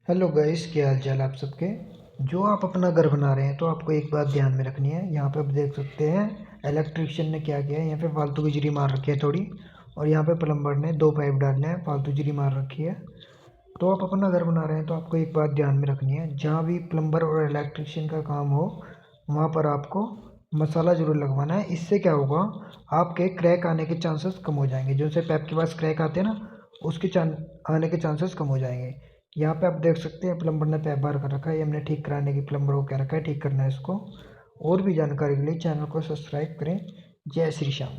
Hello guys, क्या हाल चाल आप सबके। जो आप अपना घर बना रहे हैं तो आपको एक बात ध्यान में रखनी है। यहाँ पे आप देख सकते हैं इलेक्ट्रिशियन ने क्या किया है, यहाँ पे फालतू की जिरी मार रखी है थोड़ी। और यहाँ पे प्लम्बर ने दो पाइप डालने हैं, फालतू जिरी मार रखी है। तो आप अपना घर बना रहे हैं तो आपको एक बात ध्यान में रखनी है, जहाँ भी प्लम्बर और इलेक्ट्रिशियन का काम हो वहाँ पर आपको मसाला ज़रूर लगवाना है। इससे क्या होगा, आपके क्रैक आने के चांसेस कम हो जाएंगे। जो से पैप के पास क्रैक आते हैं ना, उसके आने के चांसेस कम हो जाएंगे। यहाँ पे आप देख सकते हैं प्लम्बर ने पैप बाहर कर रखा है, ये हमने ठीक कराने की प्लम्बर को कह रखा है ठीक करना है इसको। और भी जानकारी के लिए चैनल को सब्सक्राइब करें। जय श्री श्याम।